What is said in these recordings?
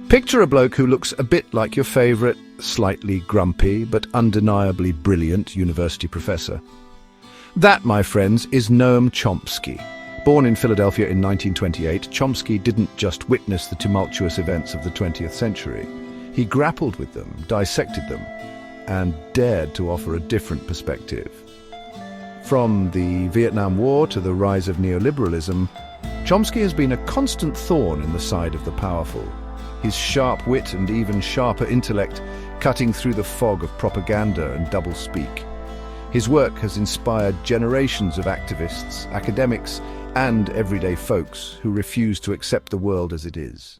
Picture a bloke who looks a bit like your favourite, slightly grumpy but undeniably brilliant university professor. That, my friends, is Noam Chomsky. Born in Philadelphia in 1928, Chomsky didn't just witness the tumultuous events of the 20th century. He grappled with them, dissected them, and dared to offer a different perspective. From the Vietnam War to the rise of neoliberalism, Chomsky has been a constant thorn in the side of the powerful. His sharp wit and even sharper intellect cutting through the fog of propaganda and doublespeak. His work has inspired generations of activists, academics, and everyday folks who refuse to accept the world as it is.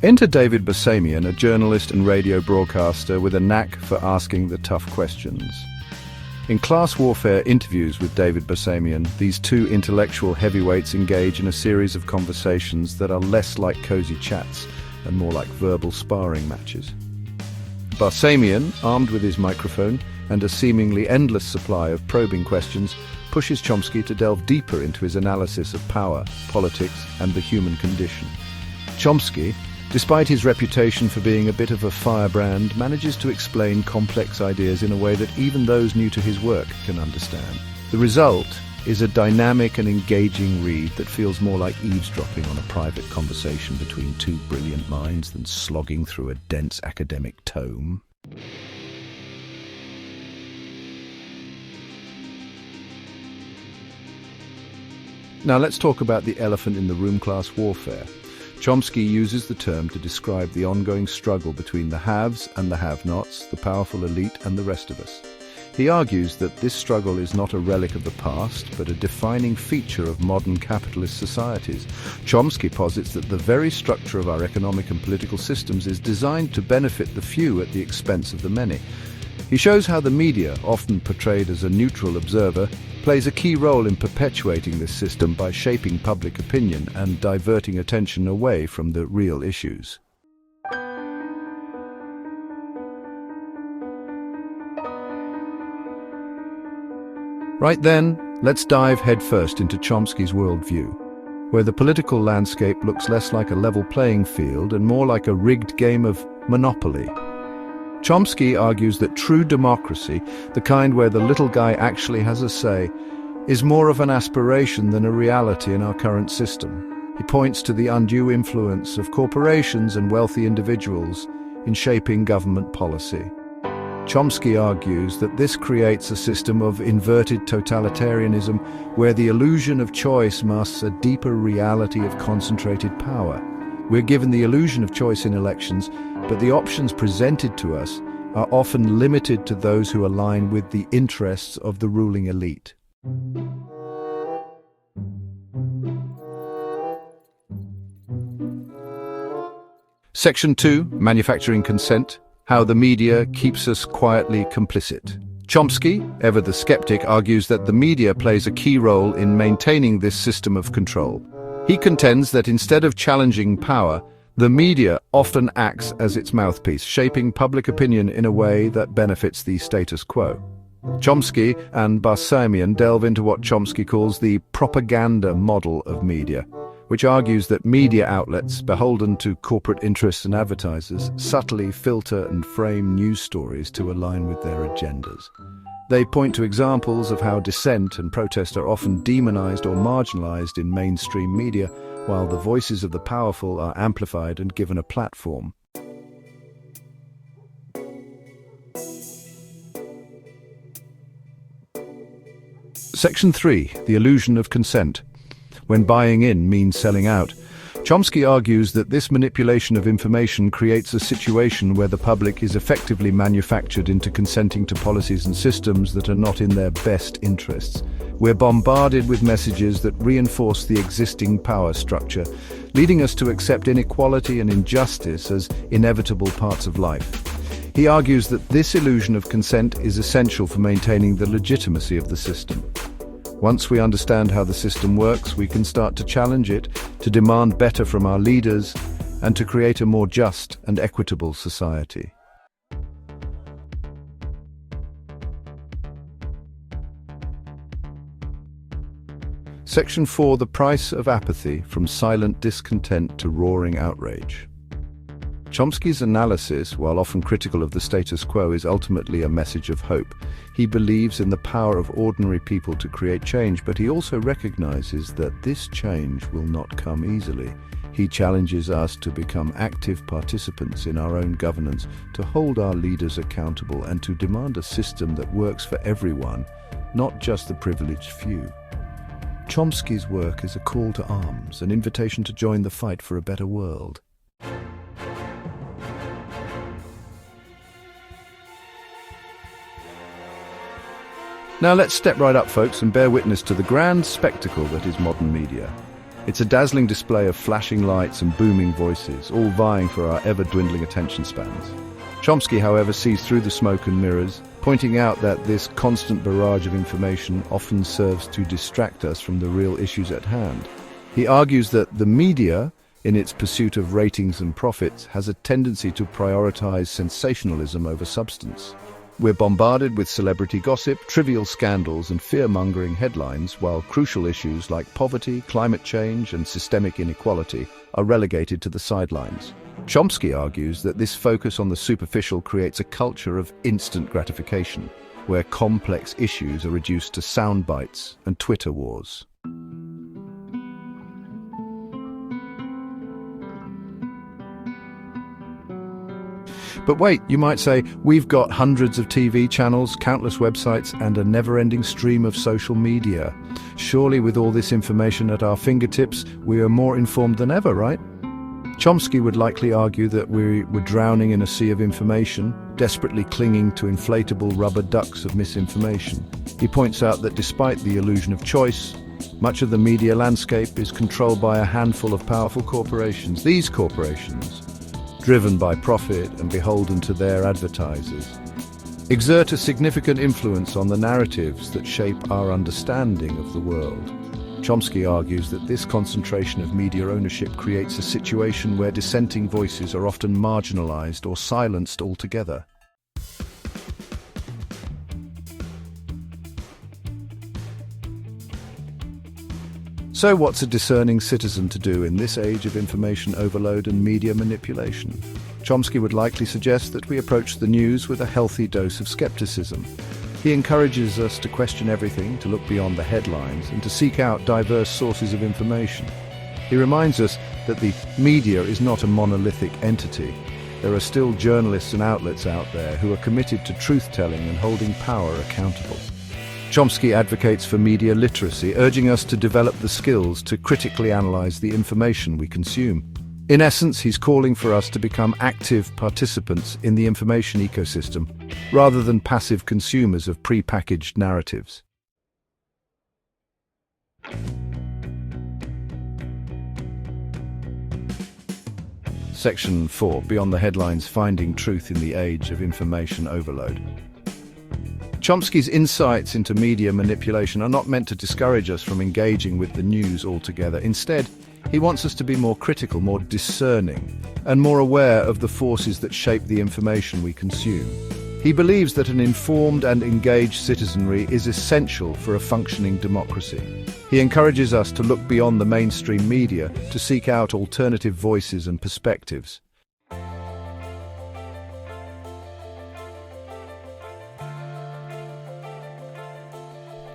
Enter David Bassamian, a journalist and radio broadcaster with a knack for asking the tough questions. In Class Warfare interviews with David Bassamian, these two intellectual heavyweights engage in a series of conversations that are less like cozy chats and more like verbal sparring matches. Bassamian, armed with his microphone and a seemingly endless supply of probing questions, pushes Chomsky to delve deeper into his analysis of power, politics, and the human condition. Chomsky, despite his reputation for being a bit of a firebrand, manages to explain complex ideas in a way that even those new to his work can understand. The result is a dynamic and engaging read that feels more like eavesdropping on a private conversation between two brilliant minds than slogging through a dense academic tome. Now let's talk about the elephant in the room, class warfare. Chomsky uses the term to describe the ongoing struggle between the haves and the have-nots, the powerful elite and the rest of us. He argues that this struggle is not a relic of the past, but a defining feature of modern capitalist societies. Chomsky posits that the very structure of our economic and political systems is designed to benefit the few at the expense of the many. He shows how the media, often portrayed as a neutral observer, plays a key role in perpetuating this system by shaping public opinion and diverting attention away from the real issues. Right then, let's dive headfirst into Chomsky's worldview, where the political landscape looks less like a level playing field and more like a rigged game of Monopoly. Chomsky argues that true democracy, the kind where the little guy actually has a say, is more of an aspiration than a reality in our current system. He points to the undue influence of corporations and wealthy individuals in shaping government policy. Chomsky argues that this creates a system of inverted totalitarianism where the illusion of choice masks a deeper reality of concentrated power. We're given the illusion of choice in elections, but the options presented to us are often limited to those who align with the interests of the ruling elite. Section 2, Manufacturing Consent. How the media keeps us quietly complicit. Chomsky, ever the skeptic, argues that the media plays a key role in maintaining this system of control. He contends that instead of challenging power, the media often acts as its mouthpiece, shaping public opinion in a way that benefits the status quo. Chomsky and Bassamian delve into what Chomsky calls the propaganda model of media, which argues that media outlets, beholden to corporate interests and advertisers, subtly filter and frame news stories to align with their agendas. They point to examples of how dissent and protest are often demonized or marginalized in mainstream media, while the voices of the powerful are amplified and given a platform. Section 3, the illusion of consent. When buying in means selling out. Chomsky argues that this manipulation of information creates a situation where the public is effectively manufactured into consenting to policies and systems that are not in their best interests. We're bombarded with messages that reinforce the existing power structure, leading us to accept inequality and injustice as inevitable parts of life. He argues that this illusion of consent is essential for maintaining the legitimacy of the system. Once we understand how the system works, we can start to challenge it, to demand better from our leaders, and to create a more just and equitable society. Section 4, the price of apathy, from silent discontent to roaring outrage. Chomsky's analysis, while often critical of the status quo, is ultimately a message of hope. He believes in the power of ordinary people to create change, but he also recognizes that this change will not come easily. He challenges us to become active participants in our own governance, to hold our leaders accountable, and to demand a system that works for everyone, not just the privileged few. Chomsky's work is a call to arms, an invitation to join the fight for a better world. Now let's step right up, folks, and bear witness to the grand spectacle that is modern media. It's a dazzling display of flashing lights and booming voices, all vying for our ever-dwindling attention spans. Chomsky, however, sees through the smoke and mirrors, pointing out that this constant barrage of information often serves to distract us from the real issues at hand. He argues that the media, in its pursuit of ratings and profits, has a tendency to prioritize sensationalism over substance. We're bombarded with celebrity gossip, trivial scandals, and fear-mongering headlines, while crucial issues like poverty, climate change, and systemic inequality are relegated to the sidelines. Chomsky argues that this focus on the superficial creates a culture of instant gratification, where complex issues are reduced to sound bites and Twitter wars. But wait, you might say, we've got hundreds of TV channels, countless websites, and a never-ending stream of social media. Surely with all this information at our fingertips, we are more informed than ever, right? Chomsky would likely argue that we were drowning in a sea of information, desperately clinging to inflatable rubber ducks of misinformation. He points out that despite the illusion of choice, much of the media landscape is controlled by a handful of powerful corporations. These corporations, driven by profit and beholden to their advertisers, exert a significant influence on the narratives that shape our understanding of the world. Chomsky argues that this concentration of media ownership creates a situation where dissenting voices are often marginalized or silenced altogether. So what's a discerning citizen to do in this age of information overload and media manipulation? Chomsky would likely suggest that we approach the news with a healthy dose of skepticism. He encourages us to question everything, to look beyond the headlines, and to seek out diverse sources of information. He reminds us that the media is not a monolithic entity. There are still journalists and outlets out there who are committed to truth-telling and holding power accountable. Chomsky advocates for media literacy, urging us to develop the skills to critically analyze the information we consume. In essence, he's calling for us to become active participants in the information ecosystem, rather than passive consumers of pre-packaged narratives. Section 4. Beyond the headlines, finding truth in the age of information overload. Chomsky's insights into media manipulation are not meant to discourage us from engaging with the news altogether. Instead, he wants us to be more critical, more discerning, and more aware of the forces that shape the information we consume. He believes that an informed and engaged citizenry is essential for a functioning democracy. He encourages us to look beyond the mainstream media, to seek out alternative voices and perspectives.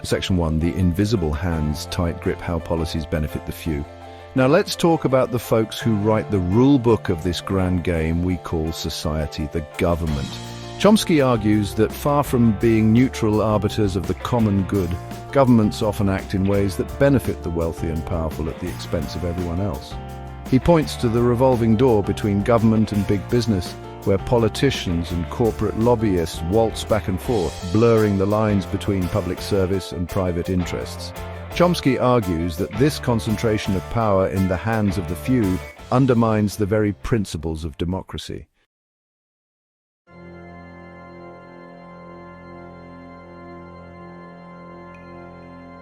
Section 1. The invisible hands tight grip how policies benefit the few. Now let's talk about the folks who write the rule book of this grand game we call society, the government. Chomsky argues that far from being neutral arbiters of the common good, governments often act in ways that benefit the wealthy and powerful at the expense of everyone else. He points to the revolving door between government and big business, where politicians and corporate lobbyists waltz back and forth, blurring the lines between public service and private interests. Chomsky argues that this concentration of power in the hands of the few undermines the very principles of democracy.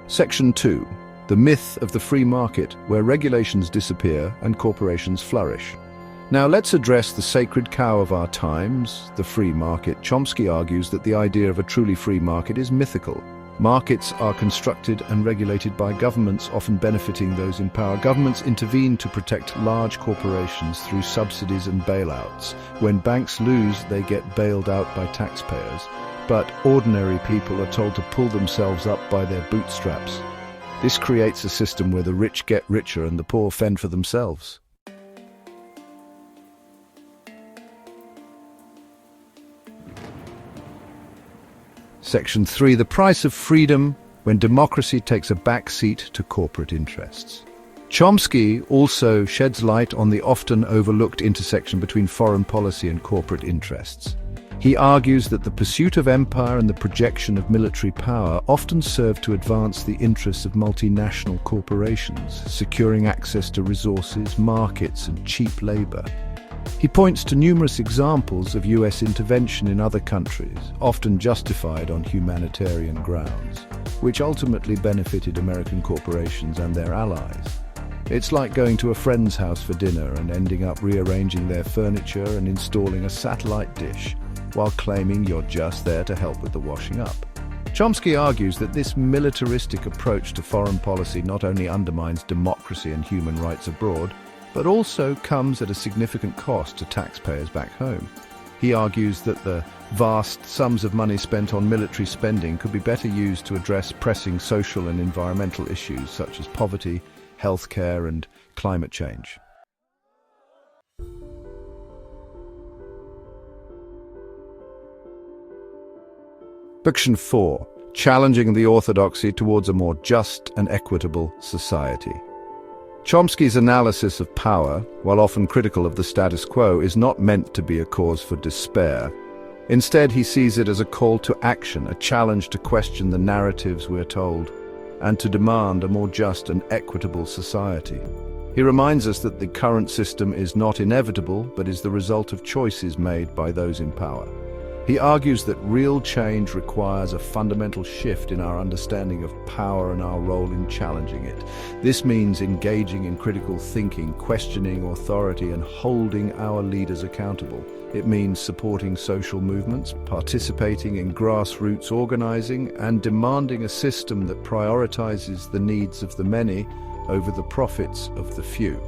Section 2. The myth of the free market, where regulations disappear and corporations flourish. Now let's address the sacred cow of our times, the free market. Chomsky argues that the idea of a truly free market is mythical. Markets are constructed and regulated by governments, often benefiting those in power. Governments intervene to protect large corporations through subsidies and bailouts. When banks lose, they get bailed out by taxpayers. But ordinary people are told to pull themselves up by their bootstraps. This creates a system where the rich get richer and the poor fend for themselves. Section 3. The price of freedom when democracy takes a back seat to corporate interests. Chomsky also sheds light on the often overlooked intersection between foreign policy and corporate interests. He argues that the pursuit of empire and the projection of military power often serve to advance the interests of multinational corporations, securing access to resources, markets, and cheap labor. He points to numerous examples of US intervention in other countries, often justified on humanitarian grounds, which ultimately benefited American corporations and their allies. It's like going to a friend's house for dinner and ending up rearranging their furniture and installing a satellite dish, while claiming you're just there to help with the washing up. Chomsky argues that this militaristic approach to foreign policy not only undermines democracy and human rights abroad, but also comes at a significant cost to taxpayers back home. He argues that the vast sums of money spent on military spending could be better used to address pressing social and environmental issues such as poverty, healthcare, and climate change. Section 4. Challenging the orthodoxy towards a more just and equitable society. Chomsky's analysis of power, while often critical of the status quo, is not meant to be a cause for despair. Instead, he sees it as a call to action, a challenge to question the narratives we're told, and to demand a more just and equitable society. He reminds us that the current system is not inevitable, but is the result of choices made by those in power. He argues that real change requires a fundamental shift in our understanding of power and our role in challenging it. This means engaging in critical thinking, questioning authority, and holding our leaders accountable. It means supporting social movements, participating in grassroots organizing, and demanding a system that prioritizes the needs of the many over the profits of the few.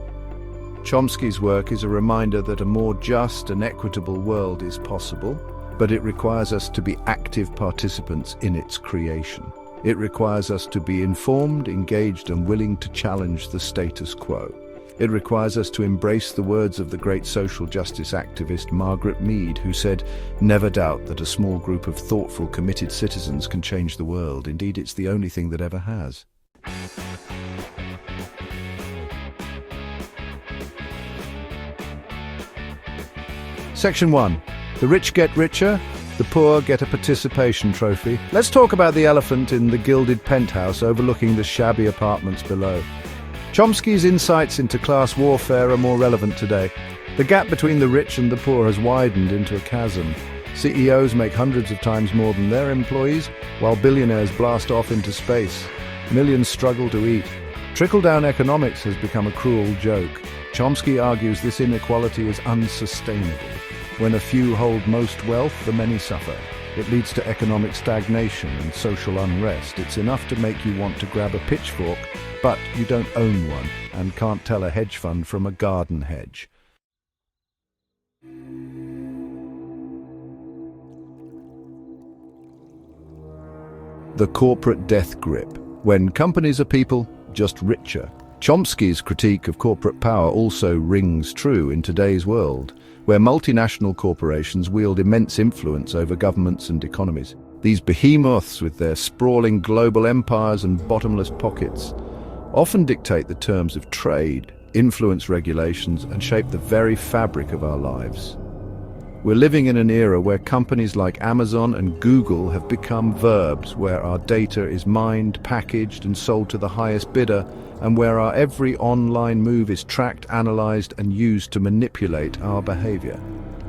Chomsky's work is a reminder that a more just and equitable world is possible, but it requires us to be active participants in its creation. It requires us to be informed, engaged, and willing to challenge the status quo. It requires us to embrace the words of the great social justice activist Margaret Mead, who said, "Never doubt that a small group of thoughtful, committed citizens can change the world. Indeed, it's the only thing that ever has." Section 1. The rich get richer, the poor get a participation trophy. Let's talk about the elephant in the gilded penthouse overlooking the shabby apartments below. Chomsky's insights into class warfare are more relevant today. The gap between the rich and the poor has widened into a chasm. CEOs make hundreds of times more than their employees, while billionaires blast off into space. Millions struggle to eat. Trickle-down economics has become a cruel joke. Chomsky argues this inequality is unsustainable. When a few hold most wealth, the many suffer. It leads to economic stagnation and social unrest. It's enough to make you want to grab a pitchfork, but you don't own one and can't tell a hedge fund from a garden hedge. The corporate death grip. When companies are people, just richer. Chomsky's critique of corporate power also rings true in today's world, where multinational corporations wield immense influence over governments and economies. These behemoths, with their sprawling global empires and bottomless pockets, often dictate the terms of trade, influence regulations, and shape the very fabric of our lives. We're living in an era where companies like Amazon and Google have become verbs, where our data is mined, packaged, and sold to the highest bidder, and where our every online move is tracked, analyzed, and used to manipulate our behavior.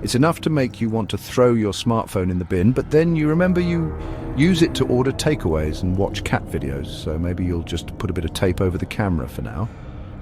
It's enough to make you want to throw your smartphone in the bin, but then you remember you use it to order takeaways and watch cat videos, so maybe you'll just put a bit of tape over the camera for now.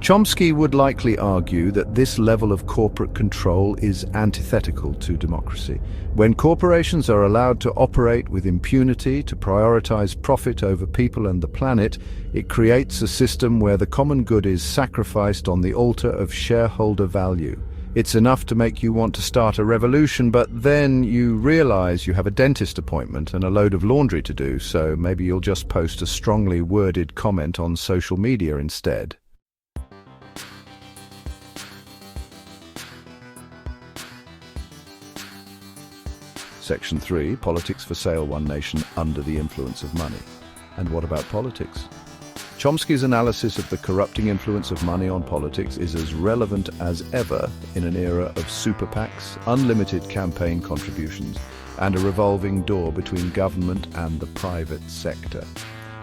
Chomsky would likely argue that this level of corporate control is antithetical to democracy. When corporations are allowed to operate with impunity to prioritize profit over people and the planet, it creates a system where the common good is sacrificed on the altar of shareholder value. It's enough to make you want to start a revolution, but then you realize you have a dentist appointment and a load of laundry to do, so maybe you'll just post a strongly worded comment on social media instead. Section 3, Politics for Sale: One Nation Under the Influence of Money. And what about politics? Chomsky's analysis of the corrupting influence of money on politics is as relevant as ever in an era of super PACs, unlimited campaign contributions, and a revolving door between government and the private sector.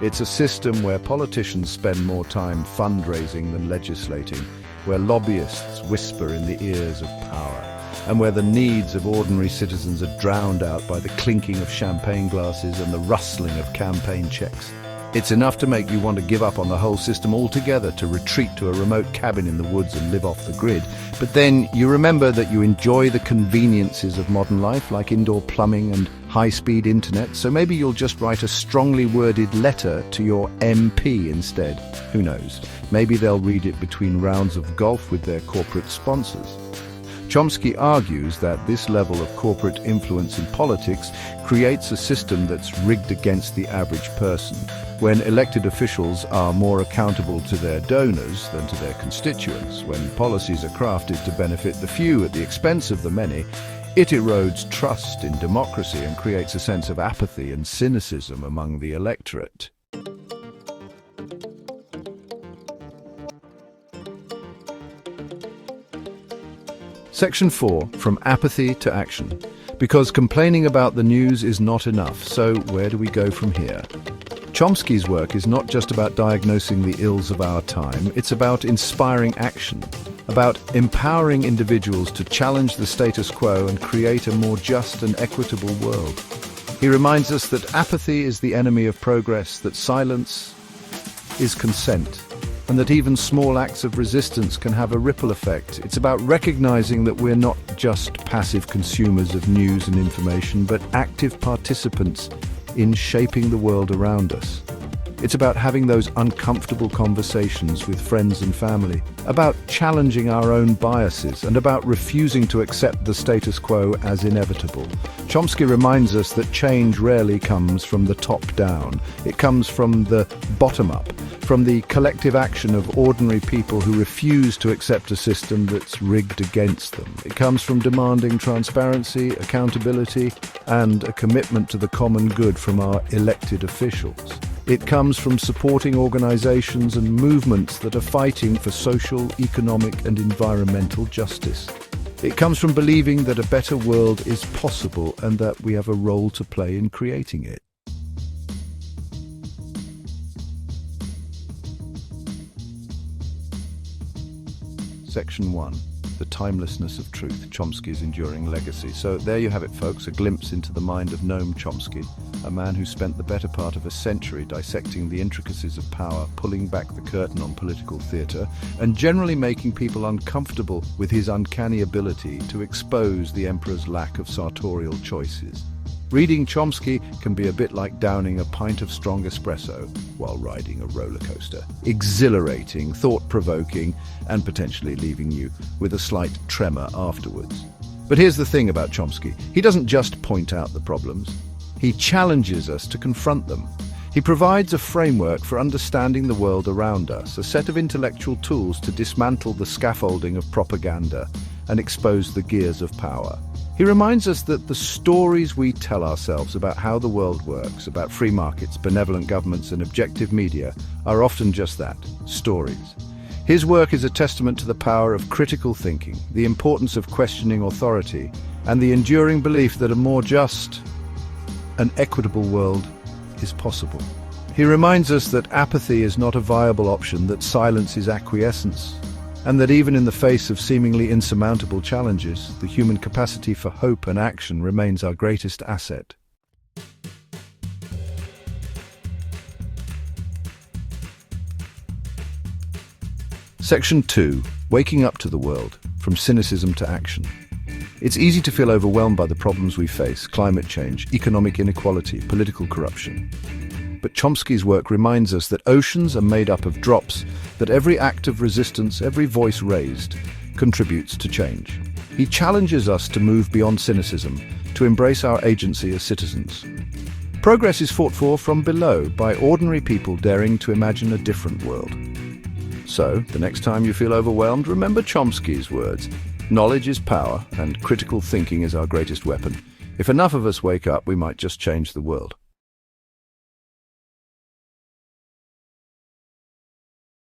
It's a system where politicians spend more time fundraising than legislating, where lobbyists whisper in the ears of power, and where the needs of ordinary citizens are drowned out by the clinking of champagne glasses and the rustling of campaign checks. It's enough to make you want to give up on the whole system altogether, to retreat to a remote cabin in the woods and live off the grid. But then you remember that you enjoy the conveniences of modern life, like indoor plumbing and high-speed internet, so maybe you'll just write a strongly worded letter to your MP instead. Who knows? Maybe they'll read it between rounds of golf with their corporate sponsors. Chomsky argues that this level of corporate influence in politics creates a system that's rigged against the average person. When elected officials are more accountable to their donors than to their constituents, when policies are crafted to benefit the few at the expense of the many, it erodes trust in democracy and creates a sense of apathy and cynicism among the electorate. Section 4, From Apathy to Action. Because complaining about the news is not enough, so where do we go from here? Chomsky's work is not just about diagnosing the ills of our time, it's about inspiring action, about empowering individuals to challenge the status quo and create a more just and equitable world. He reminds us that apathy is the enemy of progress, that silence is consent, and that even small acts of resistance can have a ripple effect. It's about recognizing that we're not just passive consumers of news and information, but active participants in shaping the world around us. It's about having those uncomfortable conversations with friends and family, about challenging our own biases, and about refusing to accept the status quo as inevitable. Chomsky reminds us that change rarely comes from the top down. It comes from the bottom up, from the collective action of ordinary people who refuse to accept a system that's rigged against them. It comes from demanding transparency, accountability, and a commitment to the common good from our elected officials. It comes from supporting organizations and movements that are fighting for social, economic, and environmental justice. It comes from believing that a better world is possible and that we have a role to play in creating it. Section 1. The Timelessness of Truth, Chomsky's Enduring Legacy. So there you have it, folks, a glimpse into the mind of Noam Chomsky, a man who spent the better part of a century dissecting the intricacies of power, pulling back the curtain on political theatre, and generally making people uncomfortable with his uncanny ability to expose the emperor's lack of sartorial choices. Reading Chomsky can be a bit like downing a pint of strong espresso while riding a roller coaster. Exhilarating, thought-provoking, and potentially leaving you with a slight tremor afterwards. But here's the thing about Chomsky. He doesn't just point out the problems. He challenges us to confront them. He provides a framework for understanding the world around us, a set of intellectual tools to dismantle the scaffolding of propaganda and expose the gears of power. He reminds us that the stories we tell ourselves about how the world works, about free markets, benevolent governments, and objective media, are often just that, stories. His work is a testament to the power of critical thinking, the importance of questioning authority, and the enduring belief that a more just and equitable world is possible. He reminds us that apathy is not a viable option, that silence is acquiescence, and that even in the face of seemingly insurmountable challenges, the human capacity for hope and action remains our greatest asset. Section 2. Waking up to the world, from cynicism to action. It's easy to feel overwhelmed by the problems we face: climate change, economic inequality, political corruption. But Chomsky's work reminds us that oceans are made up of drops, that every act of resistance, every voice raised, contributes to change. He challenges us to move beyond cynicism, to embrace our agency as citizens. Progress is fought for from below, by ordinary people daring to imagine a different world. So, the next time you feel overwhelmed, remember Chomsky's words. Knowledge is power, and critical thinking is our greatest weapon. If enough of us wake up, we might just change the world.